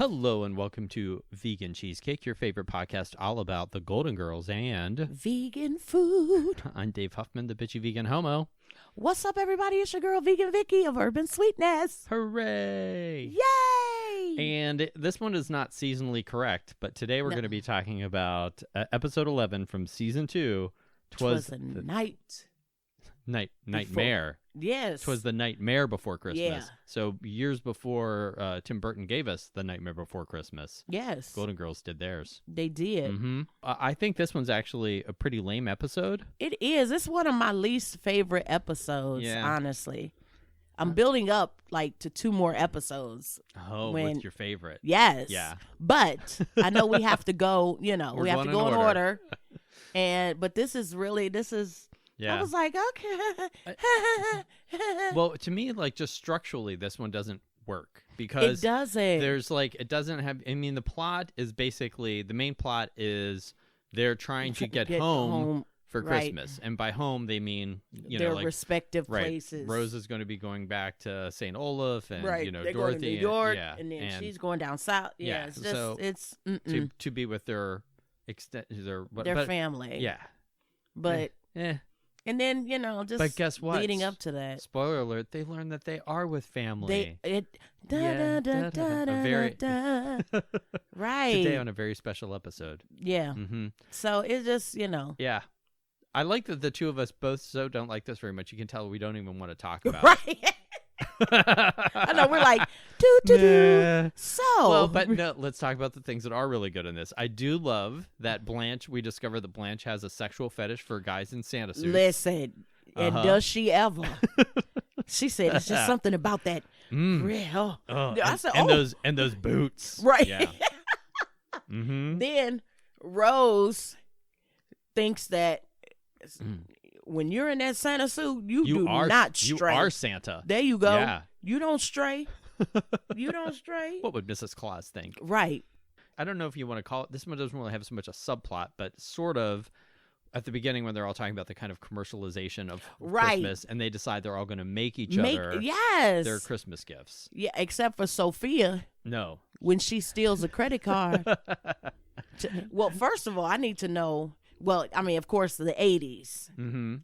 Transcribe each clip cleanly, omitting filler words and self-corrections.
Hello and welcome to Vegan Cheesecake, your favorite podcast all about the Golden Girls and vegan food. I'm Dave Huffman, the bitchy vegan homo. What's up, everybody? It's your girl, Vegan Vicki of Urban Sweetness. Hooray! Yay! And this one is not seasonally correct, but today we're going to be talking about episode 11 from season 2. Twas the Nightmare. Yes. Twas the Nightmare Before Christmas. Yeah. So years before Tim Burton gave us The Nightmare Before Christmas. Yes. Golden Girls did theirs. They did. Mm-hmm. I think this one's actually a pretty lame episode. It is. It's one of my least favorite episodes, honestly. I'm building up to 2 more episodes. Oh, with your favorite. Yes. Yeah. But I know we have to go, we have to go in order. But this is. Yeah. I was like, okay. Well, to me, just structurally, this one doesn't work because it doesn't. There's it doesn't have. I mean, the plot is basically the main plot is they're trying to get home for Christmas, and by home they mean their respective places. Rose is going to be going back to St. Olaf, and they're Dorothy going to New York, and then she's going down south. Yeah, it's just so it's to be with their family. Yeah, but. And then, just but guess what? leading up to that. Spoiler alert, they learn that they are with family. Right. Today on a very special episode. Yeah. Mm-hmm. So it's just, Yeah. I like that the two of us both don't like this very much. You can tell we don't even want to talk about it. I know, we're like, do. So. Well, but no, let's talk about the things that are really good in this. I do love that we discover that Blanche has a sexual fetish for guys in Santa suits. Listen, and does she ever? She said it's just something about that real. I said, and those boots. Right. Yeah. Mm-hmm. Then Rose thinks that when you're in that Santa suit, you do not stray. You are Santa. There you go. Yeah. You don't stray. You don't stray. What would Mrs. Claus think? Right. I don't know if you want to call it. This one doesn't really have so much a subplot, but sort of at the beginning when they're all talking about the kind of commercialization of Christmas, and they decide they're all going to make each other their Christmas gifts. Yeah, except for Sophia. No. When she steals a credit card. Well, first of all, I need to know. Well, I mean, of course, the 80s. Mm-hmm.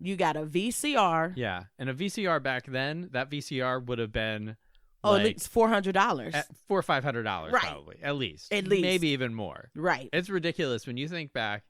You got a VCR. Yeah, and a VCR back then, that VCR would have been at least $400. $400 or $500, right. Probably. At least. Maybe even more. Right. It's ridiculous when you think back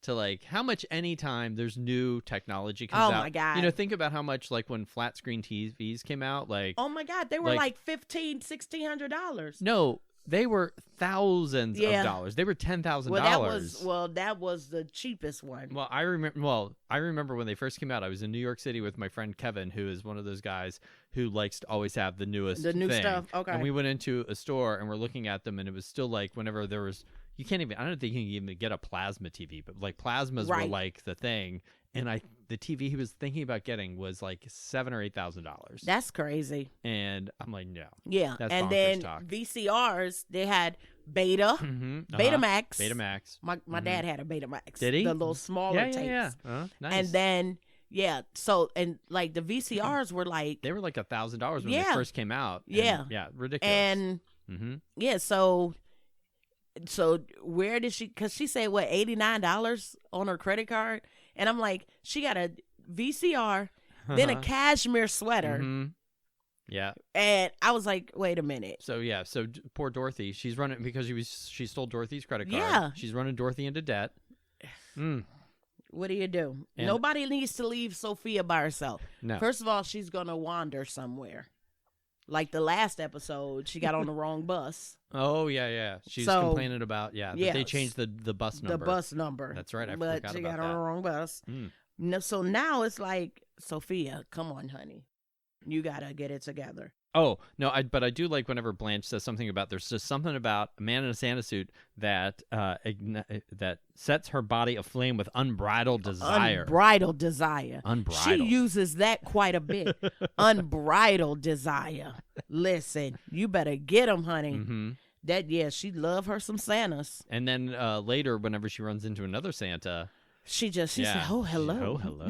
to how much anytime there's new technology comes out. Oh my God. Think about how much when flat screen TVs came out, oh my God, they were $1,500, $1,600. No. They were thousands of dollars. They were $10,000. Well, that was the cheapest one. Well, I remember when they first came out. I was in New York City with my friend Kevin, who is one of those guys who likes to always have the new thing. Stuff. Okay. And we went into a store and we're looking at them, and it was still whenever there was, I don't think you can even get a plasma TV, but plasmas were the thing. And the TV he was thinking about getting was $7,000 or $8,000. That's crazy. And I'm like, no. Yeah. That's and then talk. VCRs, they had Beta, Betamax. Betamax. My dad had a Betamax. Did he? The little smaller tapes. Yeah. Nice. And then so the VCRs were they were $1,000 when they first came out. And, yeah, ridiculous. And so where did she? Because she said $89 on her credit card. And I'm like, she got a VCR, then a cashmere sweater. Mm-hmm. Yeah. And I was like, wait a minute. So poor Dorothy, she's running because she stole Dorothy's credit card. Yeah. She's running Dorothy into debt. What do you do? And nobody needs to leave Sophia by herself. No. First of all, she's going to wander somewhere. Like the last episode, she got on the wrong bus. Oh, yeah. She's complaining about, that they changed the bus number. The bus number. That's right. I forgot about that. But she got on the wrong bus. No, so now it's like, Sophia, come on, honey. You got to get it together. Oh, no, but I do like whenever Blanche says something about, there's just something about a man in a Santa suit that that sets her body aflame with unbridled desire. Unbridled desire. Unbridled. She uses that quite a bit. Unbridled desire. Listen, you better get them, honey. Mm-hmm. She love her some Santas. And then later, whenever she runs into another Santa, she said, oh, hello. Oh, hello.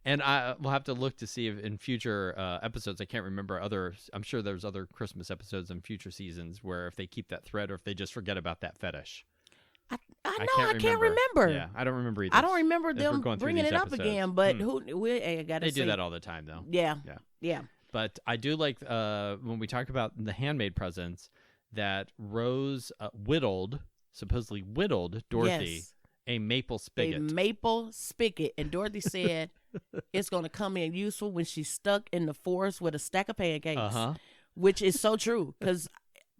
And we'll have to look to see if in future episodes, I can't remember I'm sure there's other Christmas episodes in future seasons where if they keep that thread or if they just forget about that fetish. I can't remember. Yeah, I don't remember either. I don't remember them bringing it up again, but I gotta They do that all the time, though. Yeah. But I do like when we talk about the handmade presents that Rose supposedly whittled Dorothy a maple spigot. And Dorothy said it's going to come in useful when she's stuck in the forest with a stack of pancakes, which is so true because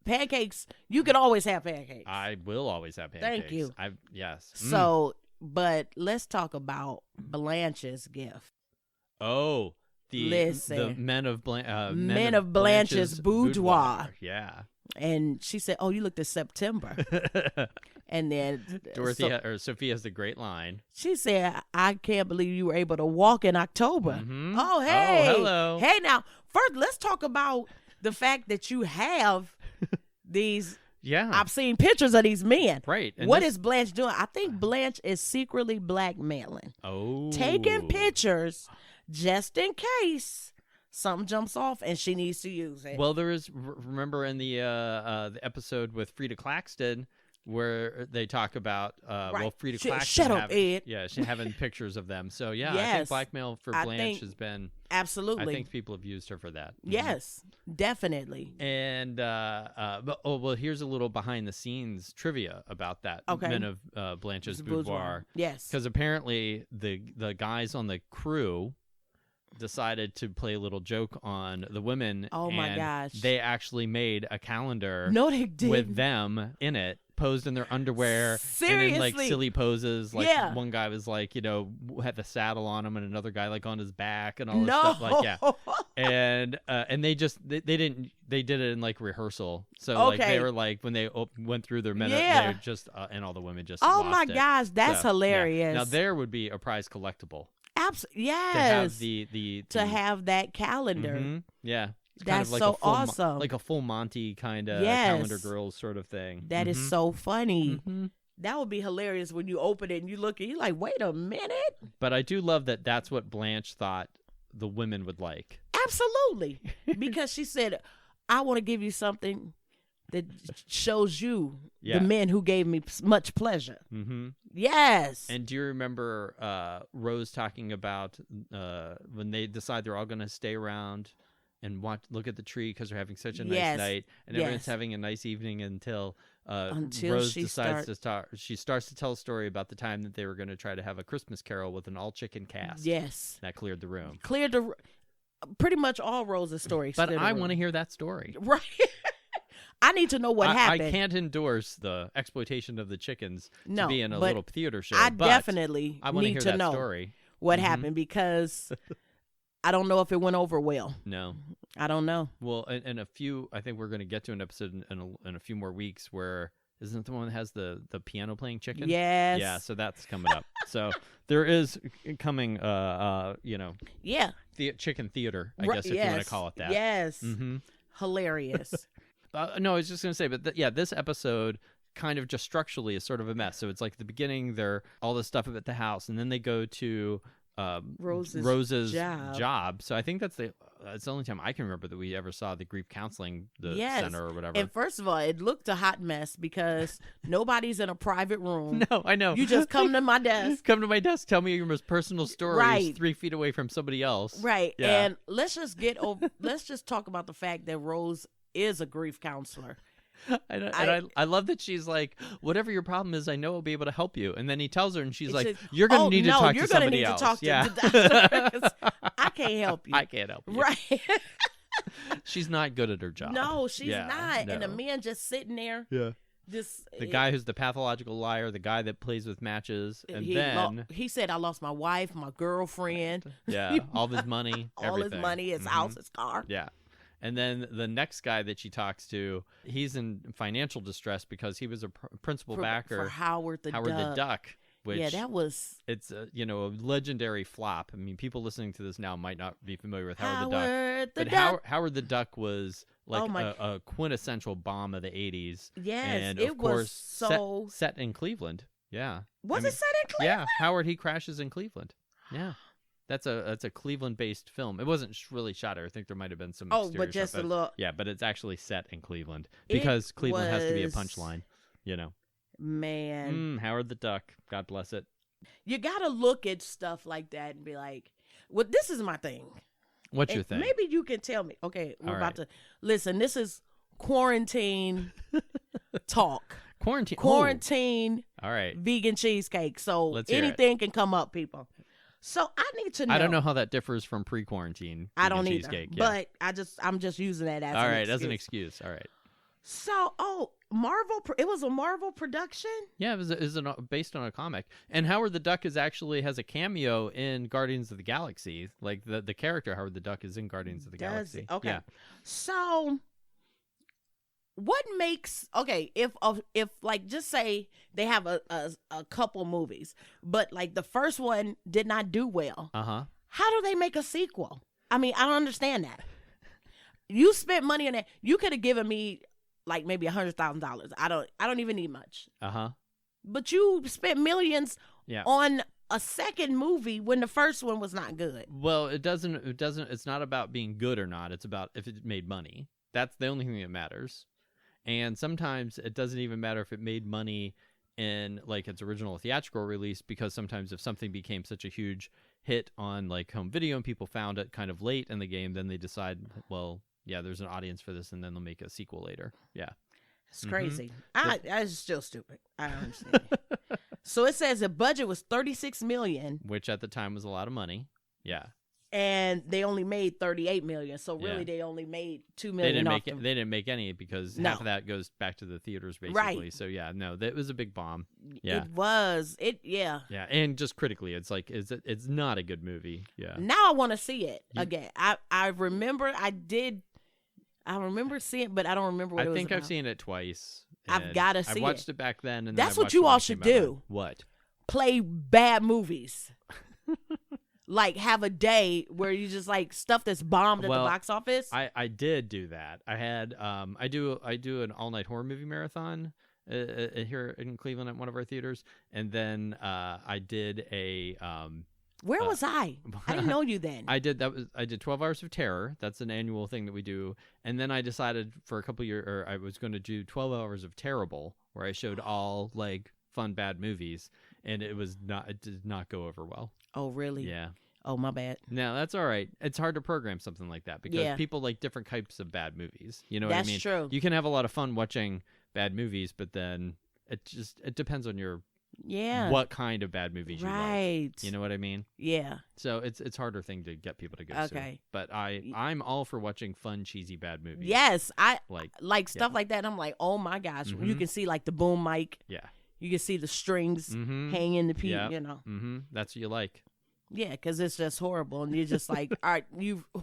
pancakes, you can always have pancakes. I will always have pancakes. Thank you. Yes. So, but let's talk about Blanche's gift. Oh, the men of Blanche's boudoir. Yeah. And she said, "Oh, you looked at September." And then Dorothy or Sophie has the great line. She said, "I can't believe you were able to walk in October." Mm-hmm. Oh, hey. Oh, hello. Hey, now, first, let's talk about the fact that you have these. Yeah. I've seen pictures of these men. Right. And what is Blanche doing? I think Blanche is secretly blackmailing. Oh. Taking pictures just in case something jumps off and she needs to use it. Well, there is, remember in the episode with Frida Claxton where they talk about, Frida Claxton. Shut up, Ed. Yeah, she's having pictures of them. So, yeah, yes, I think blackmail for Blanche has been. Absolutely. I think people have used her for that. Yes, definitely. And, here's a little behind the scenes trivia about that. Okay. Men of Blanche's boudoir. Yes. Because apparently the guys on the crew decided to play a little joke on the women. Oh my gosh. They actually made a calendar didn't. with them in it, posed in their underwear. Seriously? And in like silly poses. Like one guy was like, had the saddle on him and another guy like on his back and all this stuff. Like, yeah. And they did it in like rehearsal. So like they were like when they went through their minute, they were just and all the women just oh lost my it. gosh, that's hilarious. Yeah. Now there would be a prize collectible. Yes. To have to have that calendar. Mm-hmm. Yeah. It's that's kind of like so awesome. like a full Monty kind of calendar girls sort of thing. That is so funny. Mm-hmm. That would be hilarious when you open it and you look and you're like, wait a minute. But I do love that that's what Blanche thought the women would like. Absolutely. Because she said, I want to give you something that shows you the men who gave me much pleasure. Mm-hmm. Yes. And do you remember Rose talking about when they decide they're all going to stay around and look at the tree because they're having such a nice night, and everyone's having a nice evening until Rose decides to start. She starts to tell a story about the time that they were going to try to have a Christmas Carol with an all-chicken cast. Yes. That cleared the room. Pretty much all Rose's stories. But I want to hear that story. Right. I need to know what happened. I can't endorse the exploitation of the chickens to be in a little theater show. I but definitely I want need to hear to that know story. What happened because I don't know if it went over well. No. I don't know. Well, in a few, I think we're going to get to an episode in a few more weeks where, isn't it the one that has the piano playing chicken? Yes. Yeah, so that's coming up. So there is coming, chicken theater, I guess, if you want to call it that. Yes. Mm-hmm. Hilarious. No, I was just going to say, but this episode kind of just structurally is sort of a mess. So it's like the beginning, they're all this stuff at the house, and then they go to Rose's job. So I think that's the only time I can remember that we ever saw the grief counseling center or whatever. And first of all, it looked a hot mess because nobody's in a private room. No, I know. You just come to my desk. Come to my desk. Tell me your most personal stories. Right. 3 feet away from somebody else. Right. Yeah. And let's just let's just talk about the fact that Rose is a grief counselor. I love that she's like, whatever your problem is, I know I'll be able to help you. And then he tells her, and she's like, you're going to need to talk to somebody else. To the doctor, I can't help you. I can't help you. Right. She's not good at her job. No, she's not. No. And the man just sitting there. Yeah. The guy who's the pathological liar, the guy that plays with matches, and he said, I lost my wife, my girlfriend. Yeah, all his money, his money, his house, his car. Yeah. And then the next guy that she talks to, he's in financial distress because he was a principal backer for Howard the Duck. Which it's a legendary flop. I mean, people listening to this now might not be familiar with Howard the Duck. Howard the Duck was like a quintessential bomb of the 80s. Yes, and it was set in Cleveland. Yeah. Was it set in Cleveland? Yeah, Howard, he crashes in Cleveland. Yeah. That's a Cleveland-based film. It wasn't really shot here. I think there might have been some. But just a little. Yeah, but it's actually set in Cleveland because Cleveland has to be a punchline. Man. Howard the Duck. God bless it. You gotta look at stuff like that and be like, "Well, this is my thing." What's your thing? Maybe you can tell me. Okay, we're about to listen. This is quarantine talk. Quarantine. All right. Vegan cheesecake. So anything can come up, people. So I need to know. I don't know how that differs from pre-quarantine. I don't either. Cheesecake. But I'm just using that as as an excuse. All right. So, Marvel. It was a Marvel production. Yeah, it was based on a comic, and Howard the Duck has a cameo in Guardians of the Galaxy. Like the character Howard the Duck is in Guardians of the Galaxy. Okay. Yeah. So, what makes if like just say they have a couple movies, but like the first one did not do well. How do they make a sequel? I mean, I don't understand that. You spent money on that. You could have given me like maybe $100,000. I don't even need much. But you spent millions on a second movie when the first one was not good. Well, it doesn't. It's not about being good or not. It's about if it made money. That's the only thing that matters. And sometimes it doesn't even matter if it made money in like its original theatrical release, because sometimes if something became such a huge hit on like home video and people found it kind of late in the game, then they decide, well, yeah, there's an audience for this, and then they'll make a sequel later. Yeah. It's crazy. It's still stupid. I don't understand. So it says the budget was $36 million, which at the time was a lot of money. Yeah. And they only made $38 million. So really, they only made $2 million. They didn't make any because half of that goes back to the theaters, basically. Right. So yeah, no, that was a big bomb. Yeah. It was. Yeah. Yeah, and just critically, it's like it's not a good movie. Yeah. Now I want to see it again. I remember seeing, but I don't remember what it was. I think I've seen it twice. I've got to see it. I watched it back then, and that's what you all should do. What? Play bad movies. Like have a day where you just like stuff that's bombed at the box office. I did do that. I had I do an all night horror movie marathon here in Cleveland at one of our theaters, and then I did a where was I? I didn't know you then. I did 12 Hours of Terror. That's an annual thing that we do, and then I decided for a couple years, or I was going to do 12 Hours of Terrible, where I showed all like fun bad movies, and it did not go over well. Oh really? Yeah. Oh, my bad. No, that's all right. It's hard to program something like that because people like different types of bad movies. You know what I mean? That's true. You can have a lot of fun watching bad movies, but then it depends on your what kind of bad movies you like. You know what I mean? Yeah. So it's a harder thing to get people to go see. But I'm all for watching fun, cheesy, bad movies. Yes, I like stuff like that. And I'm like, oh my gosh, you can see like the boom mic. Yeah. You can see the strings hanging the people. You know. That's what you like. Yeah, because it's just horrible, and you're just like, all right,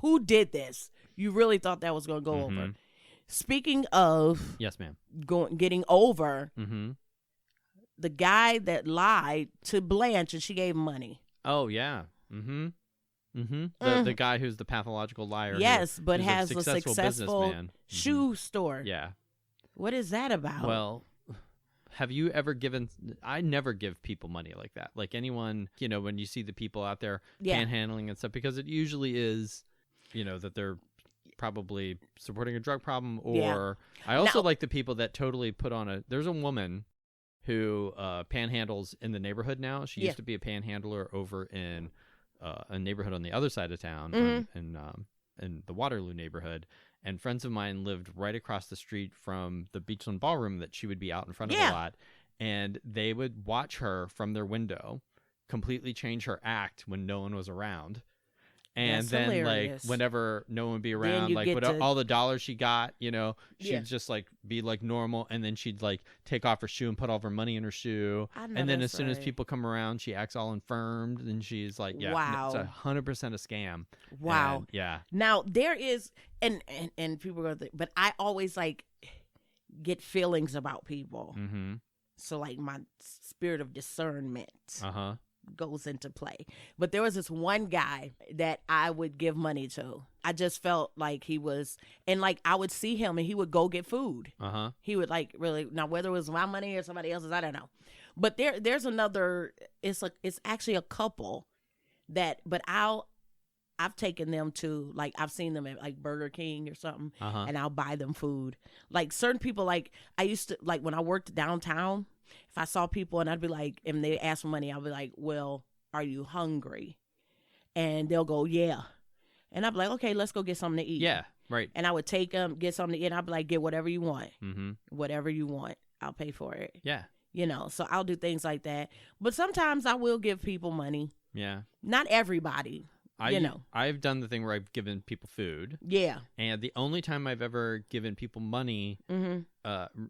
who did this? You really thought that was going to go over. Speaking of, yes, ma'am, getting over, the guy that lied to Blanche and she gave him money. Oh yeah, the guy who's the pathological liar. Yes, but has a successful shoe store. Yeah, what is that about? Well. Have you ever I never give people money like that. Like anyone, when you see the people out there panhandling and stuff, because it usually is, that they're probably supporting a drug problem, or I also like the people that totally put on there's a woman who panhandles in the neighborhood now. She used to be a panhandler over in a neighborhood on the other side of town, in the Waterloo neighborhood. And friends of mine lived right across the street from the Beachland Ballroom that she would be out in front of a lot. And they would watch her from their window completely change her act when no one was around. And that's then, hilarious. like, whenever no one would be around, like, all the dollars she got, she'd just, like, be, like, normal. And then she'd, like, take off her shoe and put all of her money in her shoe. And then as soon as people come around, she acts all infirmed. And she's like, wow. It's 100% a scam. Wow. And, yeah. Now, there is, and people go, but I always, like, get feelings about people. So, like, my spirit of discernment. Goes into play. But there was this one guy that I would give money to. I just felt like he was, and like I would see him and he would go get food. He would like really, now whether it was my money or somebody else's, I don't know. But there's another, it's actually a couple but I've taken them to, like, I've seen them at like Burger King or something, and I'll buy them food. Like certain people, like I used to, like when I worked downtown, if I saw people and I'd be like, and they ask for money, I'll be like, well, are you hungry? And they'll go, yeah. And I'd be like, okay, let's go get something to eat. Yeah, right. And I would take them, get something to eat, and I'd be like, get whatever you want. Mm-hmm. Whatever you want, I'll pay for it. Yeah. You know, so I'll do things like that. But sometimes I will give people money. Yeah. Not everybody, you know. I've done the thing where I've given people food. Yeah. And the only time I've ever given people money, Mm-hmm.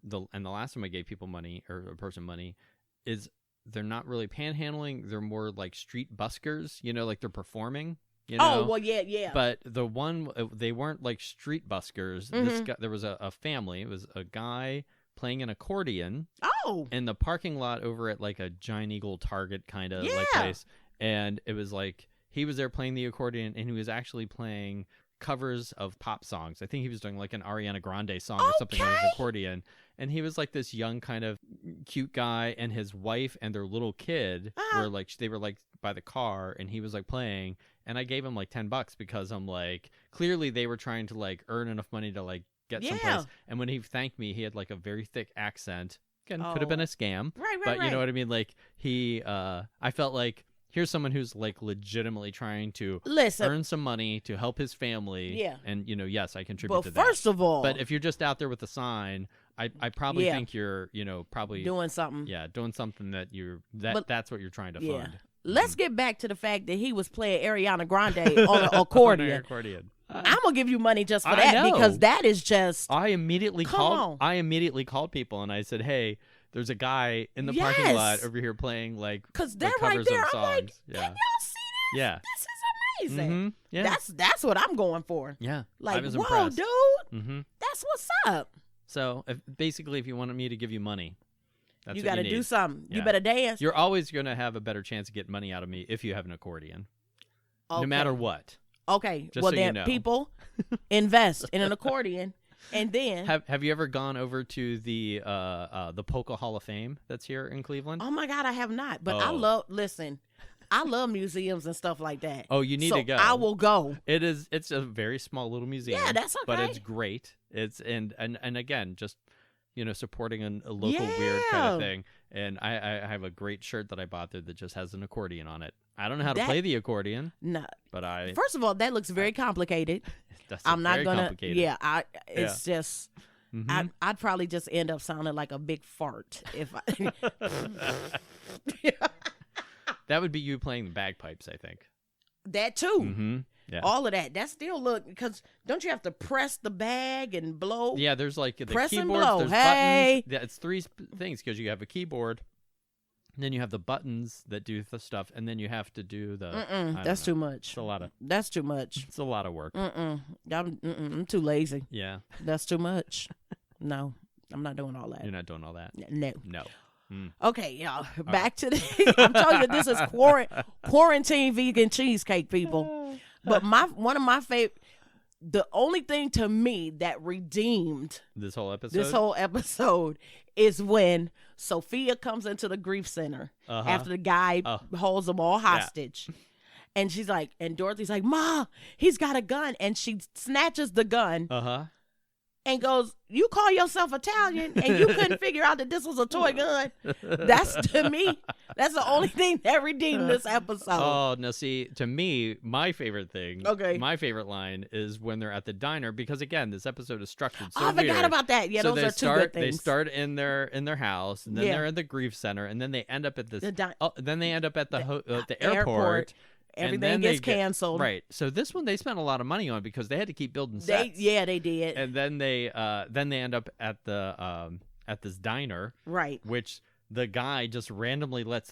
the last time I gave people money, or a person money, is they're not really panhandling. They're more like street buskers, you know, like they're performing. You know? Oh, well, yeah. But the one, they weren't like street buskers. Mm-hmm. This guy, there was a family. It was a guy playing an accordion. Oh. In the parking lot over at like a Giant Eagle Target kind of like Yeah. place. And it was like, he was there playing the accordion, and he was actually playing covers of pop songs. I think he was doing like an Ariana Grande song or something on his accordion. And he was like this young kind of cute guy, and his wife and their little kid were like, they were like by the car, and he was like playing. And I gave him like $10 because I'm like, clearly they were trying to like earn enough money to like get someplace. And when he thanked me, he had like a very thick accent. Again, could have been a scam. Right. But you know what I mean? Like he, I felt like, here's someone who's like legitimately trying to earn some money to help his family. Yeah. And, you know, yes, I contribute to that. But first of all. But if you're just out there with a sign, I probably think you're, you know, probably doing something. Yeah, doing something that that's what you're trying to fund. Let's get back to the fact that he was playing Ariana Grande on an accordion. I'm gonna give you money just for that because that is just. I immediately called people and I said, "Hey, there's a guy in the parking lot over here playing like because they're covers right there. of songs." I'm like, can y'all see this? Yeah, this is amazing. Mm-hmm. Yeah, that's what I'm going for. Yeah, like I was whoa, impressed. dude, mm-hmm. That's what's up. So basically, if you wanted me to give you money. That's you got to do something. Yeah. You better dance. You're always going to have a better chance of getting money out of me if you have an accordion. Okay. No matter what. Okay. Just well, so then you know. People invest in an accordion, and then have you ever gone over to the Polka Hall of Fame that's here in Cleveland? Oh my God, I have not. But I love museums and stuff like that. Oh, you need to go. I will go. It's a very small little museum. Yeah, that's okay. But it's great. It's and again, just you know, supporting a local weird kind of thing. And I have a great shirt that I bought there that just has an accordion on it. I don't know how to play the accordion. No. But first of all, that looks very complicated. I'm not going to. Yeah. It's just. Mm-hmm. I'd probably just end up sounding like a big fart if I. That would be you playing the bagpipes, I think. That too. Mm-hmm. Yeah. All of that. That still because don't you have to press the bag and blow? Yeah, there's like the press keyboard. And blow. There's buttons. Yeah, it's three things because you have a keyboard, and then you have the buttons that do the stuff, and then you have to do the. That's too much. It's a lot of. That's too much. It's a lot of work. I'm too lazy. Yeah. That's too much. No, I'm not doing all that. You're not doing all that. No. No. Mm. Okay, y'all. Back to the. I'm telling you, this is quarantine vegan cheesecake, people. But one of my favorite, the only thing to me that redeemed this whole episode is when Sophia comes into the grief center after the guy holds them all hostage. Yeah. And she's like, and Dorothy's like, Ma, he's got a gun. And she snatches the gun. And goes, you call yourself Italian and you couldn't figure out that this was a toy gun. That's, to me, that's the only thing that redeemed this episode. Oh, now see, to me, my favorite thing, my favorite line is when they're at the diner because, again, this episode is structured so weird. I forgot about that. Yeah, so those are two good things. They start in their house, and then they're in the grief center, and then they end up at this. Then they end up at the airport. Everything gets canceled. Right. So this one they spent a lot of money on because they had to keep building sets. They did. And then they end up at the at this diner. Right. Which the guy just randomly lets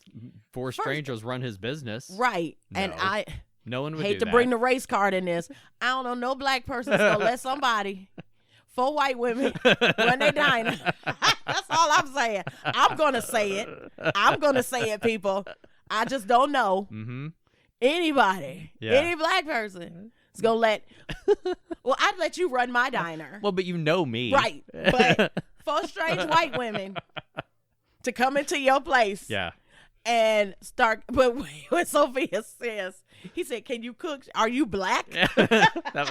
four strangers run his business. Right. No. And no one would hate to bring the race card in this. I don't know, no black person's gonna let somebody, 4 white women, run their diner. That's all I'm saying. I'm gonna say it, people. I just don't know. Mm-hmm. Anybody, any black person is gonna let. Well, I'd let you run my diner. Well, but you know me, right? But 4 strange white women to come into your place, yeah, and start. But when Sophia says, He said, "Can you cook? Are you black?" That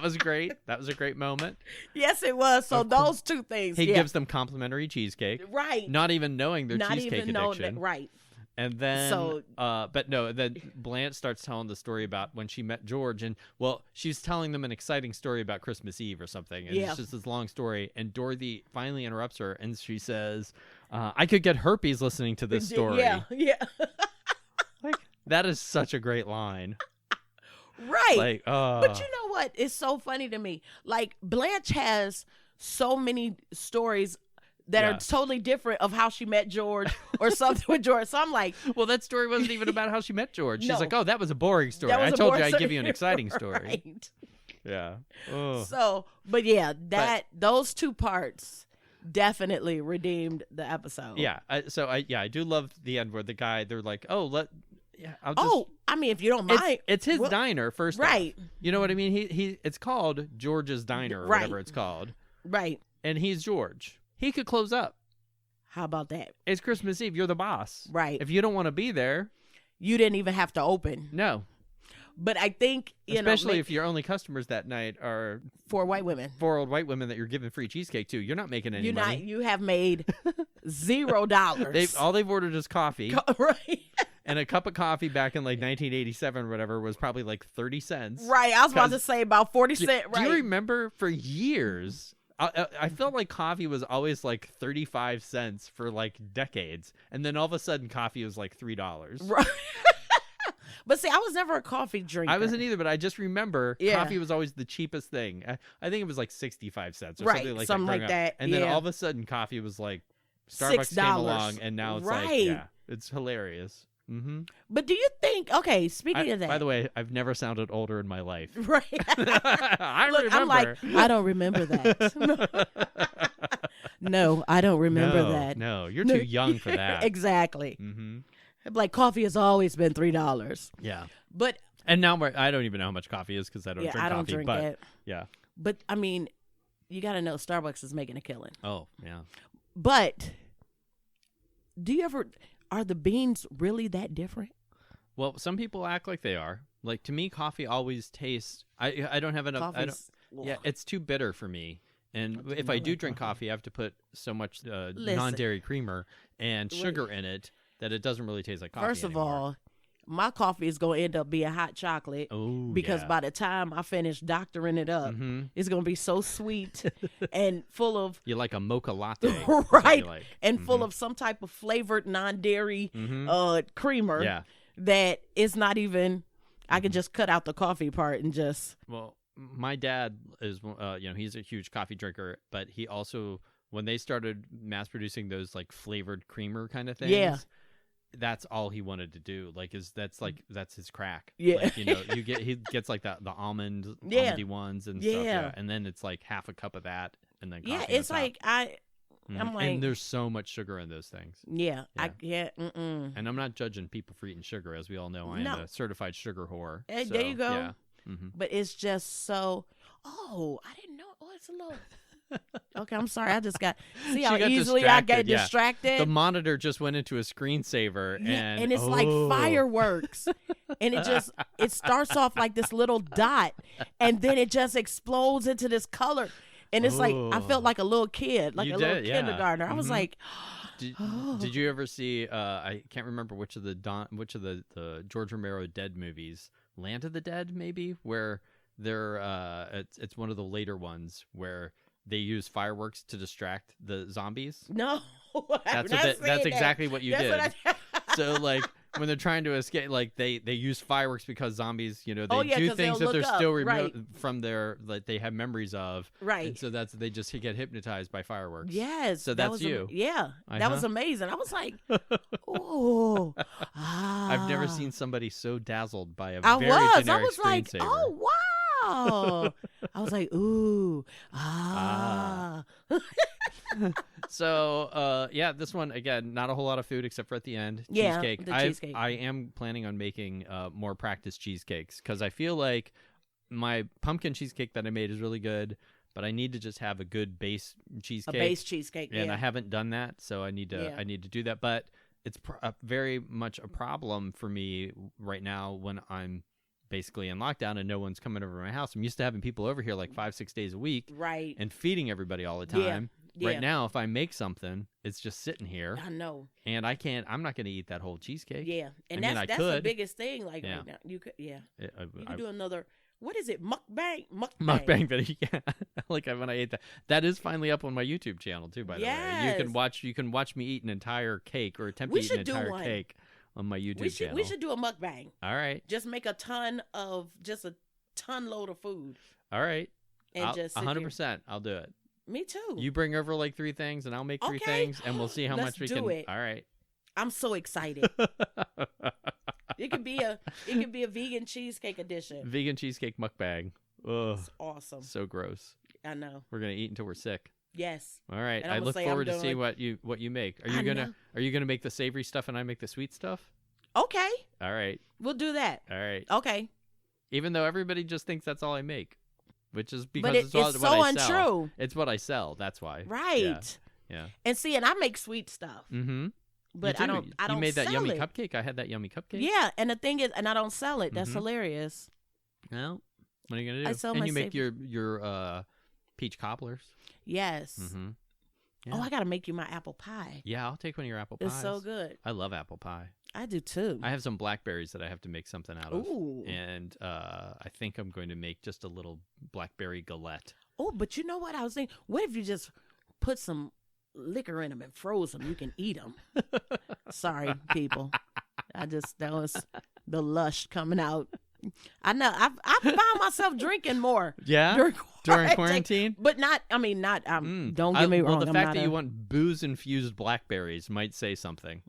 was great. That was a great moment. Yes, it was. So those two things. He gives them complimentary cheesecake, right? Not even knowing their Not cheesecake even addiction, right? And then, but no, then Blanche starts telling the story about when she met George, and well, she's telling them an exciting story about Christmas Eve or something, and it's just this long story. And Dorothy finally interrupts her, and she says, "I could get herpes listening to this story." Yeah. Like that is such a great line. Right. Like, but you know what? It's so funny to me. Like Blanche has so many stories that are totally different of how she met George or something with George. So I'm like, well, that story wasn't even about how she met George. She's like, oh, that was a boring story. I told you I'd give you an exciting story. Right. Yeah. Oh. So, but yeah, those two parts definitely redeemed the episode. Yeah. I do love the end where the guy, they're like, oh, I mean, if you don't mind, it's his diner first. Right. Off. You know what I mean? It's called George's Diner or whatever it's called. Right. And he's George. He could close up. How about that? It's Christmas Eve. You're the boss. Right. If you don't want to be there, you didn't even have to open. No. But I think, especially if your only customers that night are 4 white women, 4 old white women that you're giving free cheesecake to, you're not making any money. You have made $0. All they've ordered is coffee. Right. And a cup of coffee back in like 1987 or whatever was probably like 30 cents. Right. I was about to say about 40 cents. Right. Do you remember for years? I felt like coffee was always like 35 cents for like decades. And then all of a sudden coffee was like $3. Right. But see, I was never a coffee drinker. I wasn't either, but I just remember coffee was always the cheapest thing. I think it was like 65 cents or something like that. And then all of a sudden coffee was like Starbucks came along and now it's like, it's hilarious. Mm-hmm. But do you think, okay, speaking of that. By the way, I've never sounded older in my life. Right. I remember. I'm like, I don't remember that. No, I don't remember that. No, you're too young for that. Exactly. Mm-hmm. Like coffee has always been $3. Yeah. But. And now I don't even know how much coffee is because I don't drink coffee. I don't drink it. Yeah. But, I mean, you got to know Starbucks is making a killing. Oh, yeah. But do you ever... Are the beans really that different? Well, some people act like they are. Like to me, coffee always tastes. I don't have enough. It's too bitter for me. And if I do drink coffee, I have to put so much non-dairy creamer and sugar in it that it doesn't really taste like coffee. First of all, my coffee is going to end up being hot chocolate because by the time I finish doctoring it up, it's going to be so sweet and full of... You like a mocha latte. Right. Like. And full of some type of flavored non-dairy creamer that it's not even... I can just cut out the coffee part and just... Well, my dad is, he's a huge coffee drinker, but he also, when they started mass producing those like flavored creamer kind of things... That's all he wanted to do. That's his crack. Yeah. Like, he gets like the almondy ones and stuff. Yeah. And then it's like half a cup of that and then coffee it's like I'm like, and there's so much sugar in those things. Yeah. And I'm not judging people for eating sugar, as we all know. I am a certified sugar whore. Hey, so, there you go. Yeah. But it's just so. Oh, I didn't know. Oh, it's a little. Okay, I'm sorry. I just got see how easily I get distracted. The monitor just went into a screensaver, and it's like fireworks, and it starts off like this little dot, and then it just explodes into this color, and it's like I felt like a little kid, like little kindergartner. I was like, did you ever see? I can't remember which of the George Romero Dead movies, Land of the Dead, maybe, where they're it's one of the later ones where they use fireworks to distract the zombies. No, that's exactly what you did. So like when they're trying to escape, like they use fireworks because zombies, they do things that they're still remote from their they have memories of. Right. And so they just get hypnotized by fireworks. Yes. So that's you. That was amazing. I was like, oh. I've never seen somebody so dazzled by a very generic I was like, screensaver. oh wow. I was like, ooh, So, this one, again, not a whole lot of food except for at the end. Cheesecake. The cheesecake. I am planning on making more practice cheesecakes because I feel like my pumpkin cheesecake that I made is really good, but I need to just have a good base cheesecake. A base cheesecake, and I haven't done that, so I need to do that. But it's very much a problem for me right now when I'm basically in lockdown and no one's coming over to my house. I'm used to having people over here like 5-6 days a week, right, and feeding everybody all the time. Yeah. Right now, if I make something, it's just sitting here. I know. And I'm not going to eat that whole cheesecake. Yeah. And I that's the biggest thing. Like, right now, you could, you could do another, what is it? Mukbang? Mukbang video. Yeah. Like when I ate that. That is finally up on my YouTube channel too, by the way. You can watch me eat an entire cake or attempt to eat an entire cake on my YouTube channel. We should do a mukbang. All right. Just make a ton load of food. All right. And just 100%. I'll do it. Me too. You bring over like 3 things, and I'll make 3 things, and we'll see how much we can. It. All right. I'm so excited. It could be a vegan cheesecake edition. Vegan cheesecake mukbang. Ugh. It's awesome. So gross. I know. We're gonna eat until we're sick. Yes. All right. I look forward to see what you make. Are you gonna make the savory stuff and I make the sweet stuff? Okay. All right. We'll do that. All right. Okay. Even though everybody just thinks that's all I make. Which is because it's what so I untrue. Sell. It's what I sell. That's why. Right. Yeah. And see, and I make sweet stuff. Mm-hmm. But I don't. You made that sell yummy it. cupcake. I had that yummy cupcake. Yeah, and the thing is, and I don't sell it. That's hilarious. Well, what are you gonna do? I sell and my you make your peach cobblers. Yes. Mm-hmm. Yeah. Oh, I gotta make you my apple pie. Yeah, I'll take one of your apple pies. It's so good. I love apple pie. I do too. I have some blackberries that I have to make something out of. Ooh. And I think I'm going to make just a little blackberry galette. Oh, but you know what I was thinking? What if you just put some liquor in them and froze them? You can eat them. Sorry, people. That was the lush coming out. I know. I found myself drinking more. Yeah. During quarantine, but not. I mean, not. Don't get me wrong. Well, the fact that you want booze infused blackberries might say something.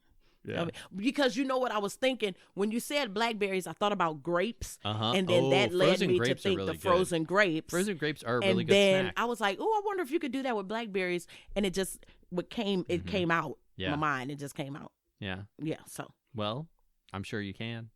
Yeah. Because you know what I was thinking when you said blackberries, I thought about grapes, and then that that led me to think really the frozen grapes. Frozen grapes are a really good snack. And snack. then I was like, oh, I wonder if you could do that with blackberries, and it just came out. Yeah. My mind, it just came out. Yeah. Yeah. So. Well, I'm sure you can.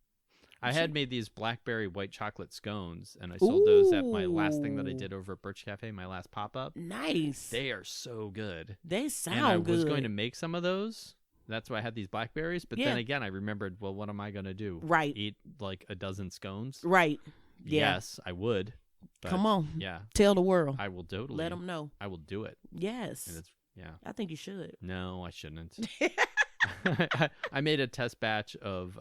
I had made these blackberry white chocolate scones, and I sold those at my last thing that I did over at Birch Cafe, my last pop-up. Nice. They are so good. They sound good. And I was going to make some of those. That's why I had these blackberries. But then again, I remembered, well, what am I going to do? Right. Eat like a dozen scones? Right. Yeah. Yes, I would. But come on. Yeah. Tell the world. I will totally. Let them know. I will do it. Yes. And yeah. I think you should. No, I shouldn't. I made a test batch of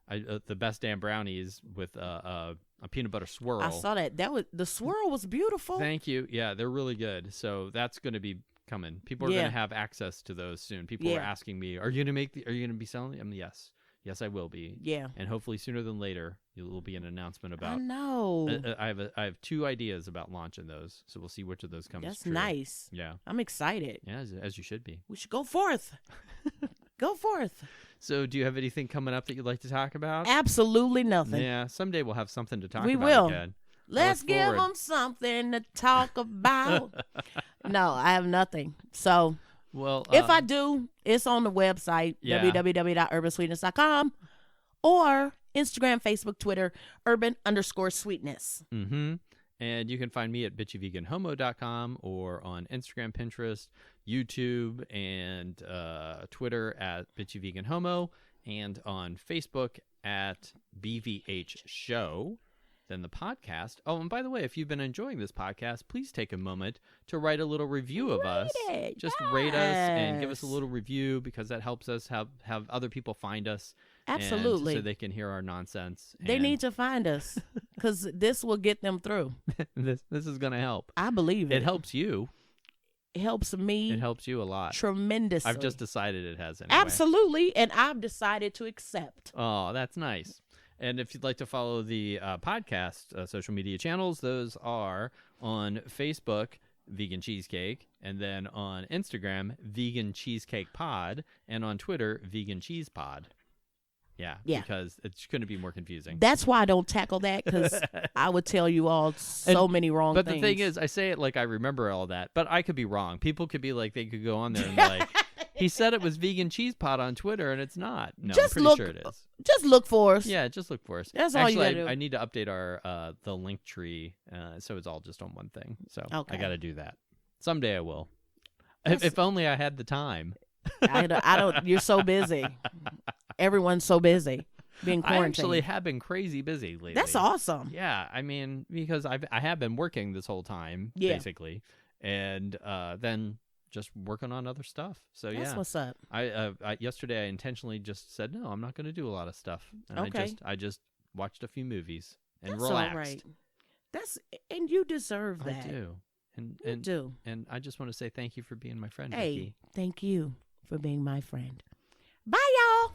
the best damn brownies with a peanut butter swirl. I saw that. The swirl was beautiful. Thank you. Yeah, they're really good. So that's going to be coming. People are going to have access to those soon. People are asking me, "Are you going to be selling them?" Yes. Yes, I will be. Yeah. And hopefully sooner than later, there will be an announcement about. I know. I have 2 ideas about launching those, so we'll see which of those comes. That's true. Nice. Yeah. I'm excited. Yeah, as you should be. We should go forth. Go forth. So, do you have anything coming up that you'd like to talk about? Absolutely nothing. Yeah, someday we'll have something to talk about. We will. Again. Let's give them something to talk about. No, I have nothing. So, well, if I do, it's on the website, www.urbansweetness.com, or Instagram, Facebook, Twitter, urban_sweetness. Mm-hmm. And you can find me at bitchyveganhomo.com or on Instagram, Pinterest, YouTube, and Twitter at bitchyveganhomo, and on Facebook at BVH Show. Then the podcast. Oh, and by the way, if you've been enjoying this podcast, please take a moment to write a little review of us. Just rate us and give us a little review, because that helps us have other people find us. Absolutely. So they can hear our nonsense. They need to find us, because this will get them through. This is going to help. I believe it. It helps you. It helps me. It helps you a lot. Tremendously. I've just decided it has anyway. Absolutely. And I've decided to accept. Oh, that's nice. And if you'd like to follow the podcast social media channels, those are on Facebook, Vegan Cheesecake, and then on Instagram, Vegan Cheesecake Pod, and on Twitter, Vegan Cheese Pod. Yeah, because it's going to be more confusing. That's why I don't tackle that, because I would tell you all many wrong things. But the thing is, I say it like I remember all that, but I could be wrong. People could be like, they could go on there and be like, he said it was Vegan Cheese Pod on Twitter, and it's not. No, I'm pretty sure it is. Just look for us. Yeah, just look for us. That's all you got to do. I need to update our the link tree, so it's all just on one thing. So I got to do that. Someday I will. If only I had the time. I don't. You're so busy. Everyone's so busy being quarantined. I actually have been crazy busy lately. That's awesome. Yeah, I mean, because I have been working this whole time, basically, and then just working on other stuff. So that's what's up. I yesterday I intentionally just said no, I'm not going to do a lot of stuff, and I just watched a few movies and relaxed. All right. And you deserve that. I do. And you do. And I just want to say thank you for being my friend, Hey, Vicki. thank you for being my friend. Bye, y'all.